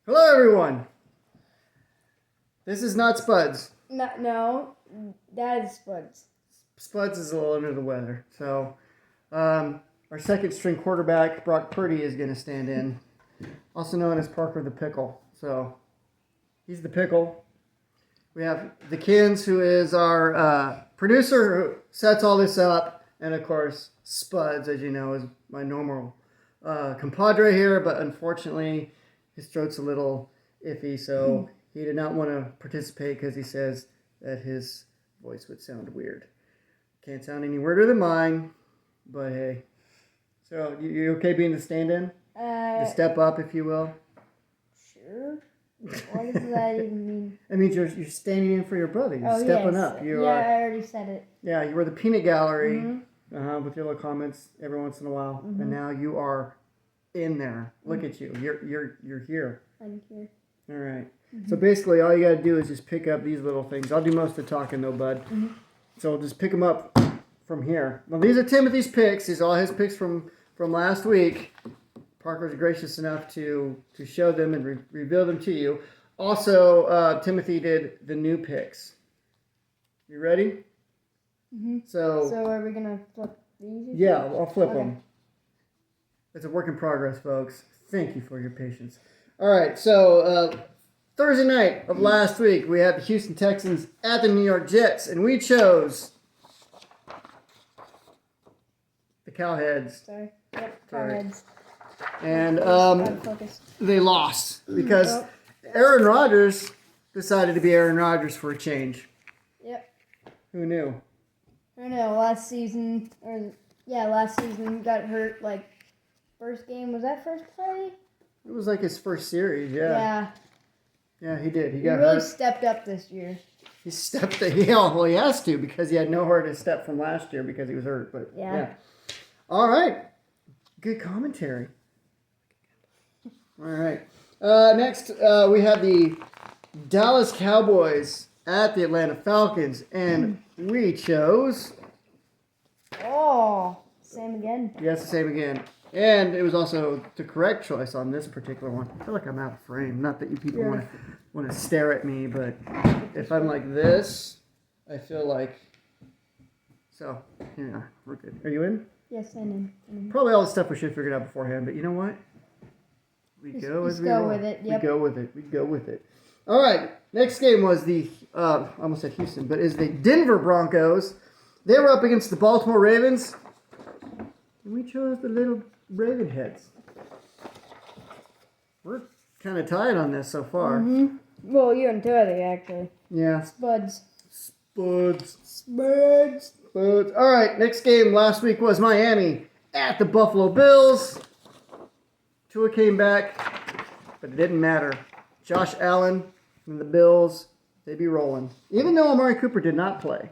Hello, everyone. This is not Spuds. No, that is Spuds. Spuds is a little under the weather. So, our second string quarterback, Brock Purdy, is going to stand in, also known as Parker the Pickle. So, he's the pickle. We have the Kinz, who is our producer, who sets all this up. And, of course, Spuds, as you know, is my normal compadre here. But, unfortunately, his throat's a little iffy, so he did not want to participate because he says that his voice would sound weird. Can't sound any weirder than mine, but hey. So, you okay being the stand-in? The step up, if you will? Sure. What does that even mean? That means you're standing in for your brother. You're stepping up. I already said it. Yeah, you were the peanut gallery with your little comments every once in a while, and now you are in there. Look at you. You're here. I'm here. All right. So basically, all you got to do is just pick up these little things. I'll do most of the talking, though, bud. So just pick them up from here. Well, these are Timothy's picks. These are all his picks from last week. Parker's gracious enough to show them and reveal them to you. Also, Timothy did the new picks. You ready? So are we going to flip these? Yeah, I'll flip them. It's a work in progress, folks. Thank you for your patience. All right, so Thursday night of last week, we had the Houston Texans at the New York Jets, and we chose the Cowheads. Sorry. Yep, Cowheads. And they lost because Aaron Rodgers decided to be Aaron Rodgers for a change. Yep. Who knew? I know, last season got hurt, like, first game. Was that first play? It was like his first series, yeah. Yeah, he did. He got really hurt. stepped up this year. He stepped. Well, he has to because he had nowhere to step from last year because he was hurt. But yeah. All right. Good commentary. All right. Next, we have the Dallas Cowboys at the Atlanta Falcons, and we chose. Oh, same again. Yes, the same again. And it was also the correct choice on this particular one. I feel like I'm out of frame. Not that you people want to stare at me, but if I'm like this, I feel like... So, yeah, we're good. Are you in? Yes, I'm in. Probably all the stuff we should have figured out beforehand, but you know what? We go as we go with it. Yep. We go with it. All right. Next game was the, I almost said Houston, but is the Denver Broncos. They were up against the Baltimore Ravens. And we chose the little Raven heads. We're kind of tied on this so far. Well, you and Tyler, actually. Yeah. Spuds. All right, next game last week was Miami at the Buffalo Bills. Tua came back, but it didn't matter. Josh Allen and the Bills, they be rolling. Even though Amari Cooper did not play.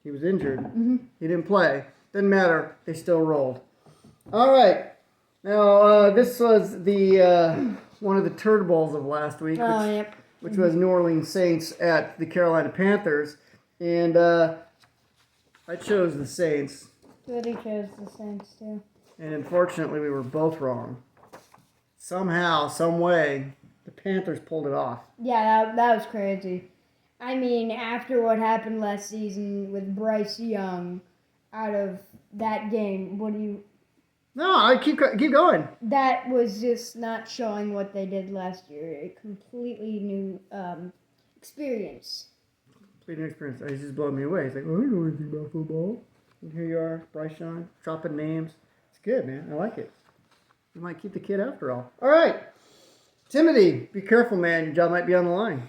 He was injured. He didn't play. Didn't matter. They still rolled. All right. Now, this was the one of the turd balls of last week, which was New Orleans Saints at the Carolina Panthers. And I chose the Saints. Goody chose the Saints, too. And unfortunately, we were both wrong. Somehow, some way, the Panthers pulled it off. Yeah, that was crazy. I mean, after what happened last season with Bryce Young out of that game, what do you... No, I keep going. That was just not showing what they did last year. A completely new experience. Completely new experience. He's just blowing me away. He's like, oh, I don't know anything about football. And here you are, Bryce Young, dropping names. It's good, man. I like it. You might keep the kid after all. All right. Timothy, be careful, man. Your job might be on the line.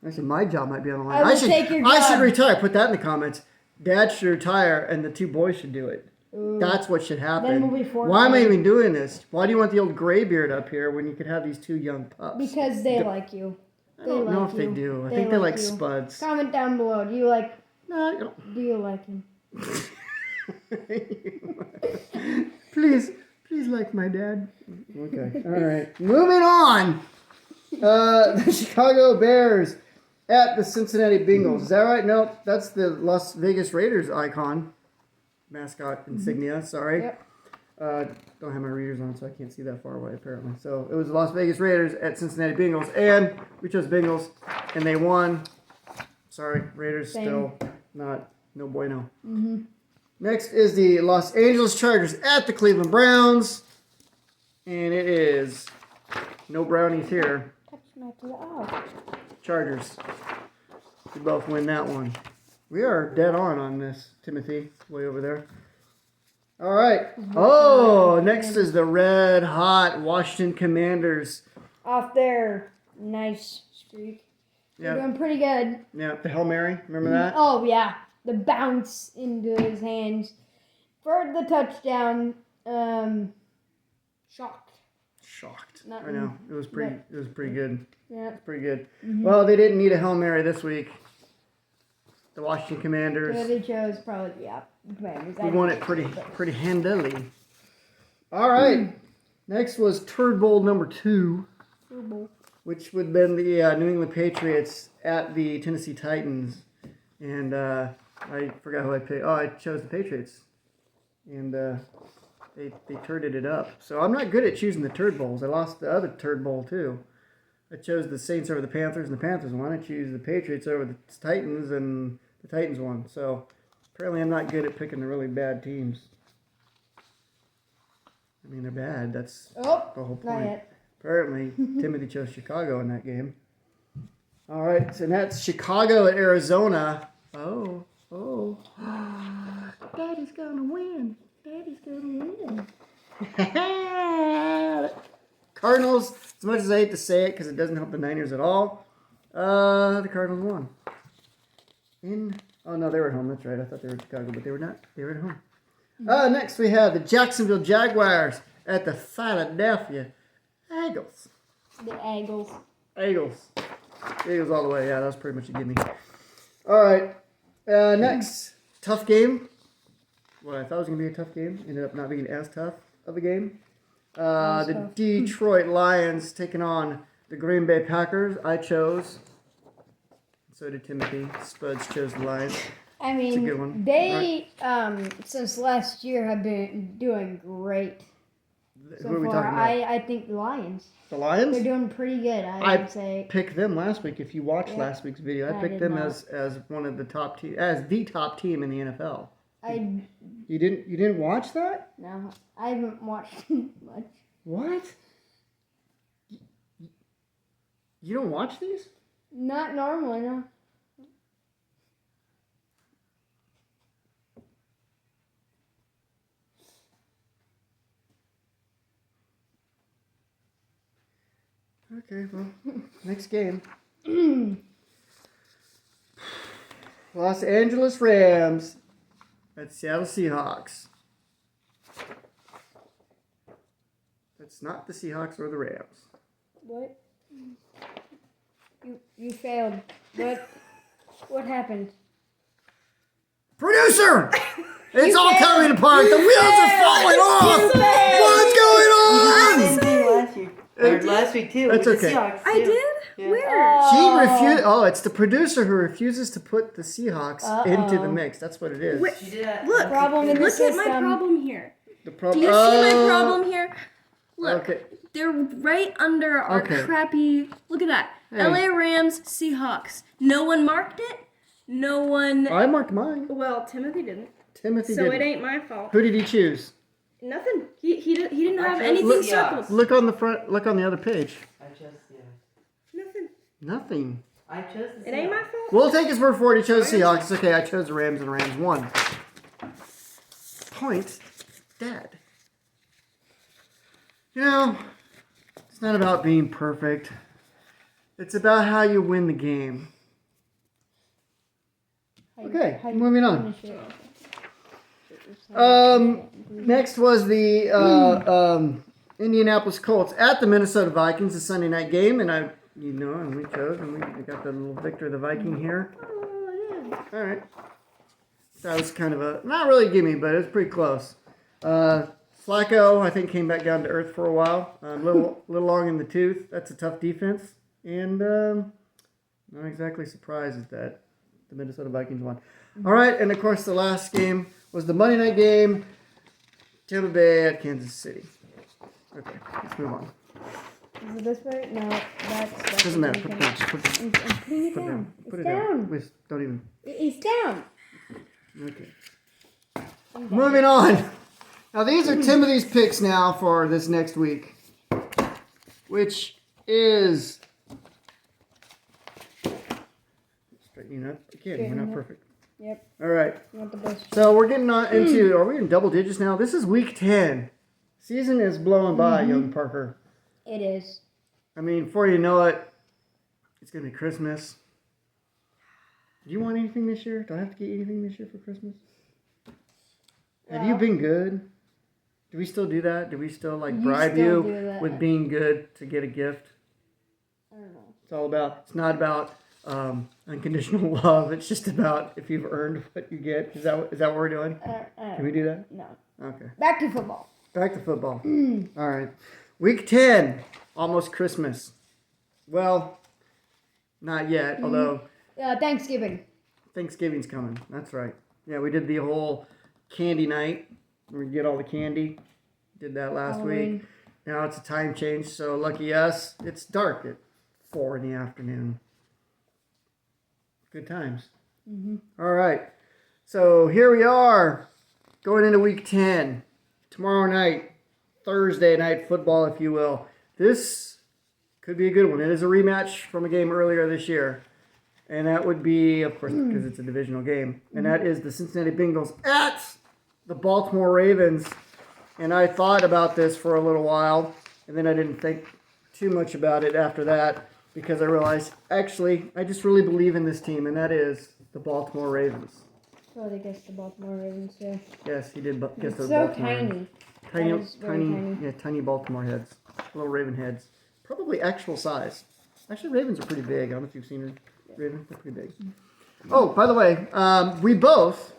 I said my job might be on the line. I should retire. Put that in the comments. Dad should retire, and the two boys should do it. Ooh. That's what should happen. Then we'll be Why am I even doing this? Why do you want the old graybeard up here when you could have these two young pups? Because they like you. I don't know if they do. I think they like Spuds. Comment down below. Do you like... No, I don't. Do you like him? Please like my dad. Okay. All right. Moving on. The Chicago Bears at the Cincinnati Bengals. Is that right? No, that's the Las Vegas Raiders icon. Mascot insignia, sorry. Yep. Don't have my readers on, so I can't see that far away, apparently. So it was the Las Vegas Raiders at Cincinnati Bengals, and we chose Bengals, and they won. Sorry, Raiders still no bueno. Mm-hmm. Next is the Los Angeles Chargers at the Cleveland Browns, and it is no brownies here. Chargers. We both win that one. We are dead on this, Timothy, way over there. All right. Oh, next is the red hot Washington Commanders. Off their nice streak. They're doing pretty good. Yeah, the Hail Mary. Remember that? Oh, yeah. The bounce into his hands for the touchdown. Shocked. I know. It was pretty good. Yeah. It's pretty good. Mm-hmm. Well, they didn't need a Hail Mary this week. The Washington Commanders. So they chose probably Commanders. We won it pretty handily. All right. Next was Turd Bowl number 2, which would have been the New England Patriots at the Tennessee Titans. And I forgot who I picked. Oh, I chose the Patriots. And they turded it up. So I'm not good at choosing the Turd Bowls. I lost the other Turd Bowl too. I chose the Saints over the Panthers, and the Panthers won. I choose the Patriots over the Titans, and the Titans won. So apparently I'm not good at picking the really bad teams. I mean, they're bad. That's the whole point. Not yet. Apparently, Timothy chose Chicago in that game. All right, so that's Chicago at Arizona. Oh. Daddy's going to win. Cardinals, as much as I hate to say it because it doesn't help the Niners at all, the Cardinals won. Oh, no, they were at home. That's right. I thought they were in Chicago, but they were not. They were at home. Next, we have the Jacksonville Jaguars at the Philadelphia Eagles. The Eagles. Eagles all the way. Yeah, that was pretty much a gimme. All right. Next, tough game. What I thought was going to be a tough game ended up not being as tough of a game. The Detroit Lions taking on the Green Bay Packers. I chose. So did Timothy. Spuds chose the Lions. I mean, it's a good one. They, since last year, have been doing great. Who are we far. talking about? I think the Lions. The Lions? They're doing pretty good, I would say. I picked them last week. If you watched last week's video, I picked them as one of the top team, as the top team in the NFL. You didn't watch that? No, I haven't watched much. What? You don't watch these? Not normally, no. Okay, well, next game. Los Angeles Rams at Seattle Seahawks. That's not the Seahawks or the Rams. What? You failed. What happened? Producer! It's all coming apart. The wheels are falling off. What's going on? Last week too. That's with the okay. Seahawks, I too. did? Yeah. Where? She refused. Oh, it's the producer who refuses to put the Seahawks into the mix. That's what it is. Wait, She did that. look, Problem in the look at my system. problem here. The Do you see my problem here? Look, Okay. they're right under our Okay. crappy. Look at that. Hey. LA Rams, Seahawks. No one marked it. No one. I marked mine. Well, Timothy didn't. Timothy So did. it ain't my fault. Who did he choose? Nothing. He didn't have chose anything the circled. Seahawks. Look on the front. Look on the other page. I chose the Nothing. Nothing. I chose the It ain't my Seahawks. fault. We'll take his word for it. He chose Seahawks. It's okay. I chose the Rams, and the Rams won. Point dead. You know, it's not about being perfect. It's about how you win the game. Okay, moving on. Next was the Indianapolis Colts at the Minnesota Vikings, a Sunday night game, and we chose, and we got the little victor of the Viking here. All right. That was kind of a, not really a gimme, but it was pretty close. Flacco, I think, came back down to earth for a while. A little long in the tooth. That's a tough defense. And not exactly surprised that the Minnesota Vikings won. All right, and of course the last game was the Monday night game. Tampa Bay at Kansas City. Okay, let's move on. Is it this way? No, that's Doesn't matter. Put it down. I'm putting it Put it down. down. Put It's it down. down. Please, don't even. It's down. Okay. Moving on. Now these are Timothy's picks now for this next week, which is straightening up again. We're not perfect. Yep. All right. You want the best? So we're getting on into. Are we in double digits now? This is week 10. Season is blowing by, young Parker. It is. I mean, before you know it, it's gonna be Christmas. Do you want anything this year? Do I have to get you anything this year for Christmas? Have you been good? Do we still do that? Do we still bribe still do you that. with being good to get a gift? I don't know. It's all about. It's not about unconditional love. It's just about if you've earned what you get. Is that what we're doing? Can we do that? No. Okay. Back to football. Back to football. All right. Week 10, almost Christmas. Well, not yet, although Thanksgiving. Thanksgiving's coming. That's right. Yeah, we did the whole candy night. We get all the candy. Did that last week. Halloween. Now it's a time change, so lucky us, it's dark at 4 in the afternoon. Good times. All right. So here we are, going into week 10. Tomorrow night, Thursday night football, if you will. This could be a good one. It is a rematch from a game earlier this year. And that would be, of course, because it's a divisional game. And that is the Cincinnati Bengals at the Baltimore Ravens. And I thought about this for a little while. And then I didn't think too much about it after that. Because I realized, actually, I just really believe in this team. And that is the Baltimore Ravens. So I guess the Baltimore Ravens too. Yes, he did guess the So Baltimore Ravens. tiny. Tiny, That is very tiny. yeah, tiny Baltimore heads, little Raven heads, probably actual size. Actually, Ravens are pretty big. I don't know if you've seen a Raven; they're pretty big. Oh, by the way, we both,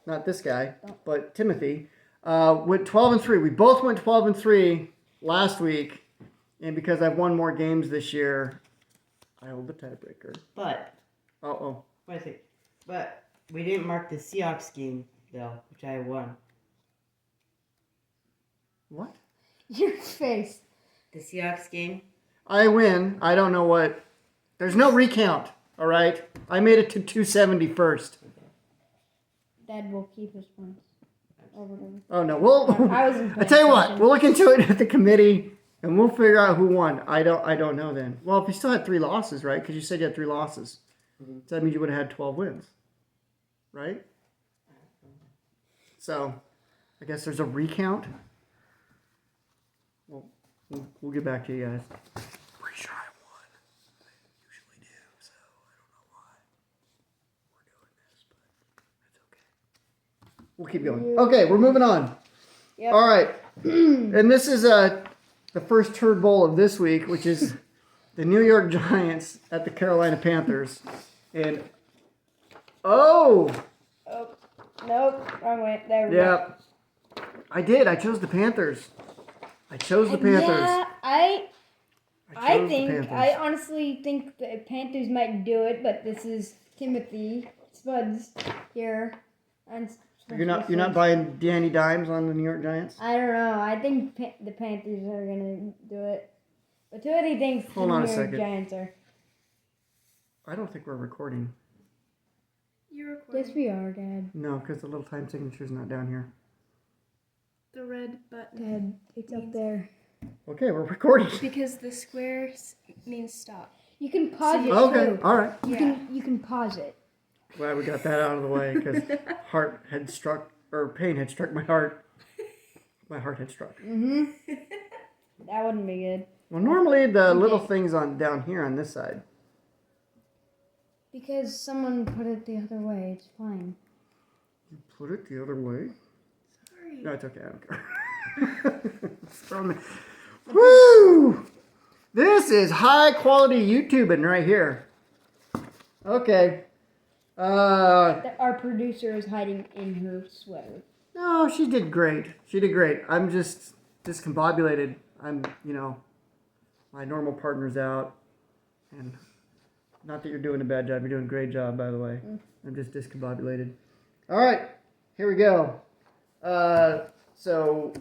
not this guy, but Timothy, went 12-3. We both went 12-3 last week, and because I've won more games this year, I hold the tiebreaker. But, Oh, wait a second. But we didn't mark the Seahawks game, though, which I won. what? Your face. The Seahawks game? I win. I don't know what. There's no recount. All right. I made it to 270 first. Dad will keep his points. Or whatever. Oh no. Well, I wasn't I tell you what. paying We'll look into it at the committee, and we'll figure out who won. I don't know then. Well, if you still had 3 losses, right? Because you said you had 3 losses, so that means you would have had 12 wins, right? So, I guess there's a recount. Well, we'll get back to you guys. Pretty sure I won. I usually do, so I don't know why we're doing this, but that's okay. We'll keep going. Okay, we're moving on. Yep. All right. And this is the first turd bowl of this week, which is the New York Giants at the Carolina Panthers. And, Oh, nope. Wrong way. There we go. yeah, I did. I chose the Panthers. Yeah, I chose the think, Panthers. I honestly think the Panthers might do it, but this is Timothy Spuds here. And You're not buying Danny Dimes on the New York Giants? I don't know. I think the Panthers are gonna do it. But who do you think the Hold on a New York second. Giants are? I don't think we're recording. You're recording. Yes, we are, Dad. No, because the little time signature's not down here. The red button. Dad, it's up there. Okay, we're recording. Because the square means stop. You can pause it Okay, too. all right. You can pause it. Glad we got that out of the way because pain had struck my heart. My heart had struck. That wouldn't be good. Well, normally the little things on down here on this side. Because someone put it the other way. It's fine. You put it the other way. Sorry. No, it's okay. I don't care. It's from me. Woo! This is high quality YouTubing right here. Okay. Our producer is hiding in her sweater. No, she did great. I'm just discombobulated. My normal partner's out. And not that you're doing a bad job. You're doing a great job, by the way. I'm just discombobulated. All right. Here we go. So,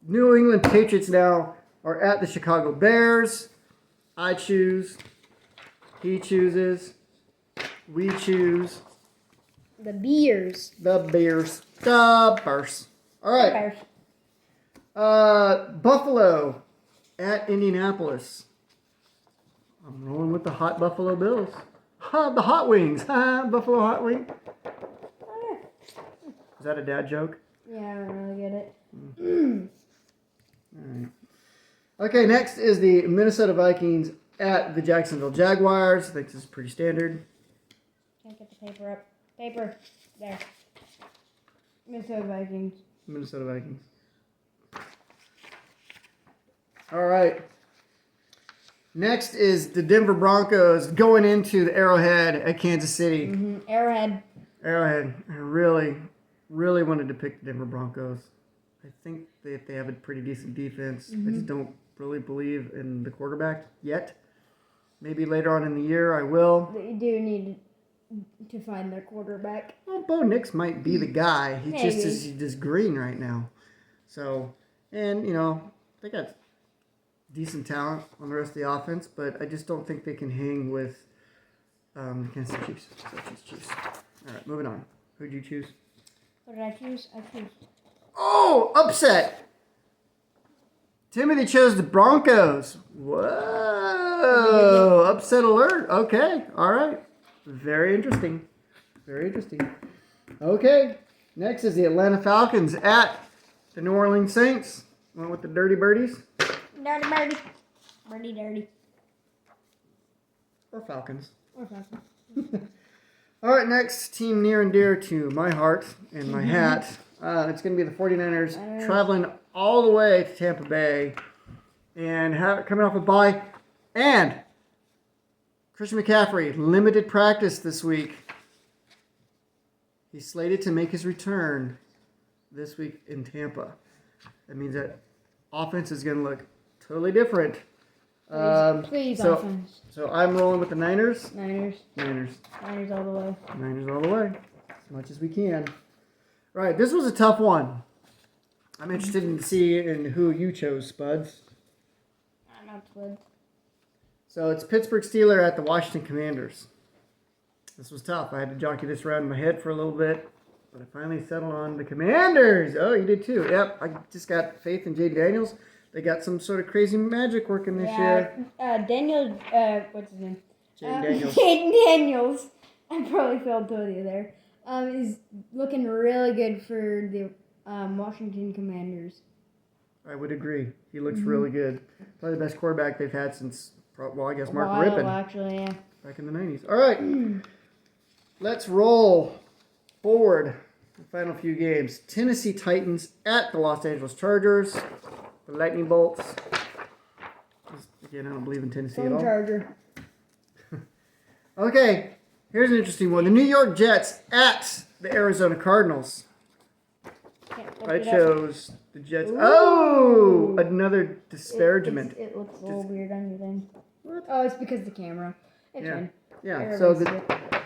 New England Patriots now are at the Chicago Bears. I choose. He chooses. We choose. The Bears. The Bears. The Bears. All right. Buffalo at Indianapolis. I'm rolling with the hot Buffalo Bills. The Hot Wings. Buffalo Hot Wing. Is that a dad joke? Yeah, I don't really get it. All right. Okay, next is the Minnesota Vikings at the Jacksonville Jaguars. I think this is pretty standard. Can't get the paper up. Paper. There. Minnesota Vikings. Minnesota Vikings. All right. Next is the Denver Broncos going into the Arrowhead at Kansas City. Arrowhead. Arrowhead. I really wanted to pick the Denver Broncos. I think they have a pretty decent defense. I just don't really believe in the quarterback yet. Maybe later on in the year I will. They do need to find their quarterback. Well, Bo Nix might be the guy. He Maybe. he's just green right now. So, and they got decent talent on the rest of the offense, but I just don't think they can hang with the Kansas City Chiefs. So Chiefs. All right, moving on. Who'd you choose? What did I choose? I choose. Oh, upset! Timothy chose the Broncos. Whoa! Upset alert. Okay, all right. Very interesting. Very interesting. Okay, next is the Atlanta Falcons at the New Orleans Saints. Went with the Dirty Birdies. Dirty birdie. Birdie dirty. Or Falcons. Or Falcons. All right, next team near and dear to my heart and my hat. It's going to be the 49ers traveling all the way to Tampa Bay and coming off a bye. And Christian McCaffrey, limited practice this week. He's slated to make his return this week in Tampa. That means that offense is going to look totally different. Please, offense. So I'm rolling with the Niners. Niners. Niners. Niners all the way. Niners all the way. As much as we can. Right, this was a tough one. I'm interested in seeing who you chose, Spuds. I'm not Spuds. So it's Pittsburgh Steelers at the Washington Commanders. This was tough. I had to jockey this around in my head for a little bit. But I finally settled on the Commanders. Oh, you did too. Yep, I just got faith in Jaden Daniels. They got some sort of crazy magic working this year. Daniel, what's his name? Jaden Daniels. Jaden Daniels. I probably failed to you there. Is looking really good for the Washington Commanders. I would agree. He looks really good. Probably the best quarterback they've had since, I guess, Mark Wild, Rippon. Actually, yeah. Back in the 90s. All right. Let's roll forward the final few games. Tennessee Titans at the Los Angeles Chargers. The Lightning Bolts. Again, I don't believe in Tennessee at all. Charger. Okay. Here's an interesting one. The New York Jets at the Arizona Cardinals. I chose the Jets. Ooh. Oh! Another disparagement. It looks a little weird on your thing. What? Oh, it's because of the camera. It's fine. Yeah, so Everybody's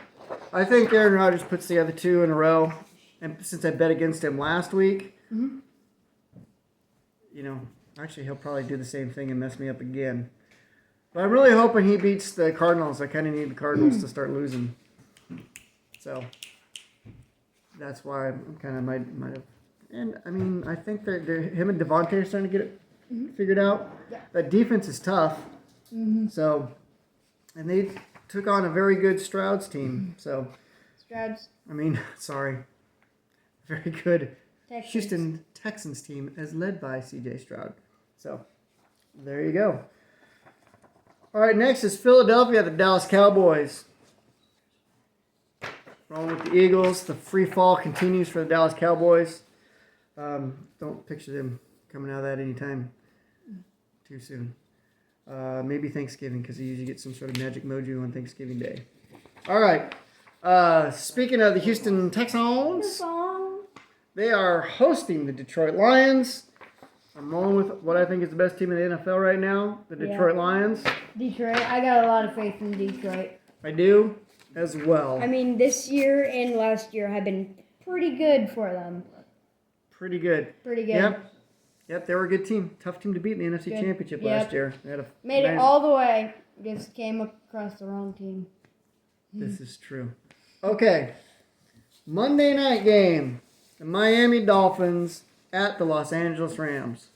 I think Aaron Rodgers puts together two in a row. And since I bet against him last week, actually he'll probably do the same thing and mess me up again. But I'm really hoping he beats the Cardinals. I kind of need the Cardinals to start losing. So that's why I'm kind of might have. And I mean, I think they're him and Devontae are starting to get it figured out. Yeah. That defense is tough. So, and they took on a very good Stroud's team. So, Stroud's. I mean, sorry, very good Texans. Houston Texans team as led by C.J. Stroud. So, there you go. All right, next is Philadelphia, the Dallas Cowboys. Rolling with the Eagles. The free fall continues for the Dallas Cowboys. Don't picture them coming out of that anytime too soon. Maybe Thanksgiving, because they usually get some sort of magic mojo on Thanksgiving Day. All right. Speaking of the Houston Texans, they are hosting the Detroit Lions. I'm rolling with what I think is the best team in the NFL right now, the Detroit Lions. Detroit. I got a lot of faith in Detroit. I do as well. I mean, this year and last year have been pretty good for them. Pretty good. Pretty good. Yep, they were a good team. Tough team to beat in the NFC Good. Championship Yep. last year. They had a Made it nice- all the way. Just came across the wrong team. This is true. Okay. Monday night game. The Miami Dolphins at the Los Angeles Rams.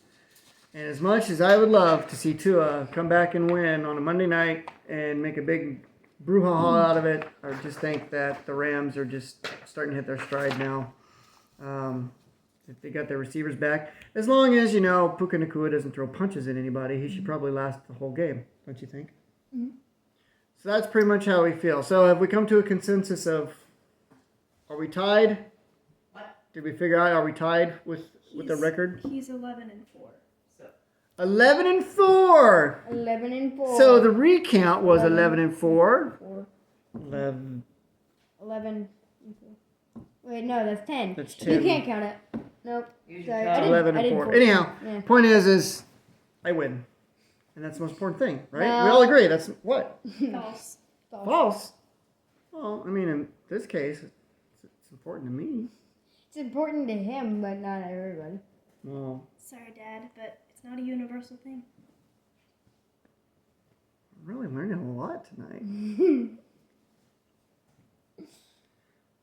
And as much as I would love to see Tua come back and win on a Monday night and make a big brouhaha out of it, I just think that the Rams are just starting to hit their stride now. If they got their receivers back, as long as, Puka Nacua doesn't throw punches at anybody, he should probably last the whole game, don't you think? Mm-hmm. So that's pretty much how we feel. So have we come to a consensus of, are we tied? What? Did we figure out, are we tied with the record? He's 11-4. 11-4. 11-4. So the recount was 11-4. 4. 11. 11. Wait, no, that's 10. That's You 10. can't count it. Nope. Use Sorry, your I tongue. didn't- I 11-4. didn't Anyhow, Yeah. point is I win. And that's the most important thing, right? No. We all agree. That's what? False. False. Well, I mean, in this case, it's important to me. It's important to him, but not everybody. Well, Sorry, Dad, but it's not a universal thing. I'm really learning a lot tonight.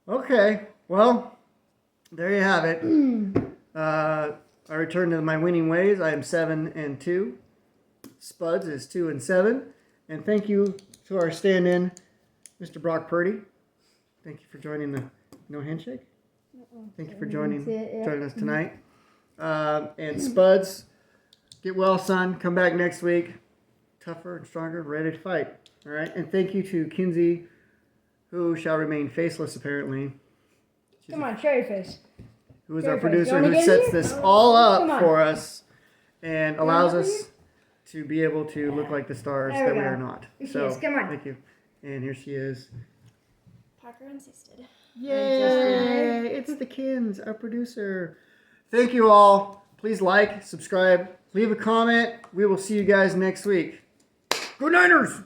Okay, well, there you have it. I return to my winning ways. I am 7-2. Spuds is 2-7. And thank you to our stand-in, Mr. Brock Purdy. Thank you for joining the No Handshake. Thank you for joining us tonight. And Spuds, get well, son. Come back next week. Tougher and stronger, ready to fight. All right. And thank you to Kinsey, who shall remain faceless apparently. Come on, cherry face. Who is our Cherry face. producer You wanna who get sets in this here? all Come up on. for us and allows help us to be able to look like the stars There that we we go. are not. Here she So is. Come on. thank you. And here she is. Parker insisted. Yay! It's the Kinz, our producer. Thank you all. Please like, subscribe, leave a comment. We will see you guys next week. Go Niners!